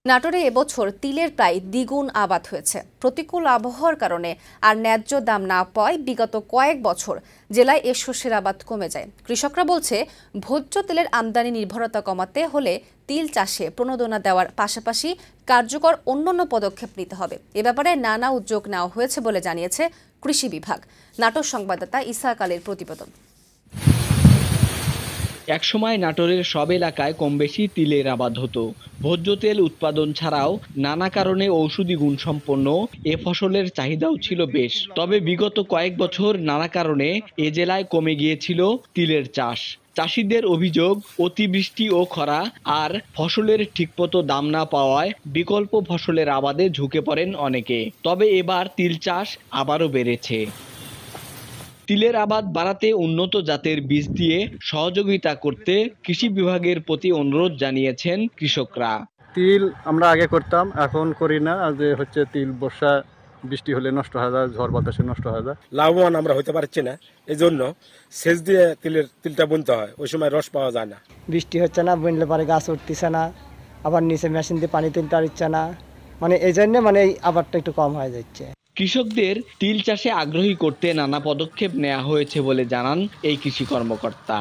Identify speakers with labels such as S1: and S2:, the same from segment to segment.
S1: নাটোরে এবছর তিলের প্রায় দ্বিগুণ আবাদ হয়েছে। প্রতিকূল আবহাওয়ার কারণে আর ন্যায্য দাম না পাওয়ায় বিগত কয়েক বছর জেলায় এ শস্যের আবাদ কমে যায়। কৃষকরা বলছে, ভোজ্য তেলের আমদানি নির্ভরতা কমাতে হলে তিল চাষে প্রণোদনা দেওয়ার পাশাপাশি কার্যকর অন্যান্য পদক্ষেপ নিতে হবে। এ ব্যাপারে নানা উদ্যোগ নেওয়া হয়েছে বলে জানিয়েছে কৃষি বিভাগ। নাটোর সংবাদদাতা ইসাক আলীর প্রতিবেদন।
S2: একসময় নাটোরের সব এলাকায় কমবেশি তিলের আবাদ হতো। ভোজ্য তেল উৎপাদন ছাড়াও নানা কারণে ঔষধি গুণসম্পন্ন এ ফসলের চাহিদাও ছিল বেশ। তবে বিগত কয়েক বছর নানা কারণে এ জেলায় কমে গিয়েছিল তিলের চাষ। চাষিদের অভিযোগ, অতিবৃষ্টি ও খরা আর ফসলের ঠিকমতো দাম না পাওয়ায় বিকল্প ফসলের আবাদে ঝুঁকে পড়েন অনেকে। তবে এবার তিল চাষ আবারও বেড়েছে। তিলের আবাদ বাড়াতে উন্নত জাতের বীজ দিয়ে সহযোগিতা করতে কৃষি বিভাগের প্রতি অনুরোধ জানিয়েছেন কৃষকরা।
S3: তিল আমরা আগে করতাম, এখন করি না। যে হচ্ছে তিল বর্ষা বৃষ্টি হলে নষ্ট হয়ে যায়, ঝড় বাতাসে নষ্ট হয়ে যায়।
S4: লাভবান আমরা হতে পারছি না, এই জন্য সেচ দিয়ে তিলটা বুনতে হয়, ওই সময় রস পাওয়া যায় না।
S5: বৃষ্টি হচ্ছে না, বুনলে পরে গাছ উঠতেছে না, আবার নিচে মেশিন দিয়ে পানি তুলতে পারছে না, এই জন্য এই আবারটা একটু কম হয়ে যাচ্ছে।
S2: কৃষকদের তিল চাষে আগ্রহী করতে নানা পদক্ষেপ নেওয়া হয়েছে বলে জানান এই কৃষি কর্মকর্তা।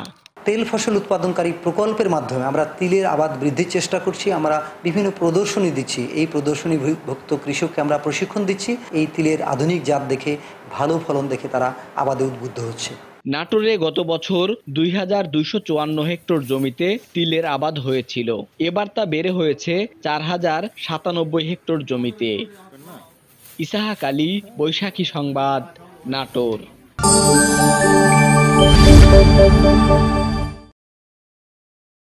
S6: তেল ফসল উৎপাদনকারী প্রকল্পের মাধ্যমে আমরা তিলের আবাদ বৃদ্ধির চেষ্টা করছি। আমরা বিভিন্ন প্রদর্শনী দিচ্ছি, এই প্রদর্শনীভুক্ত কৃষককে আমরা প্রশিক্ষণ দিচ্ছি। এই তিলের আধুনিক জাত দেখে, ভালো ফলন দেখে তারা আবাদে উদ্বুদ্ধ হচ্ছে।
S2: নাটোরে গত বছর 2254 হেক্টর জমিতে তিলের আবাদ হয়েছিল। এবার তা বেড়ে হয়েছে 4097 হেক্টর জমিতে। ইসাহাক আলী, বৈশাখী সংবাদ, নাটোর।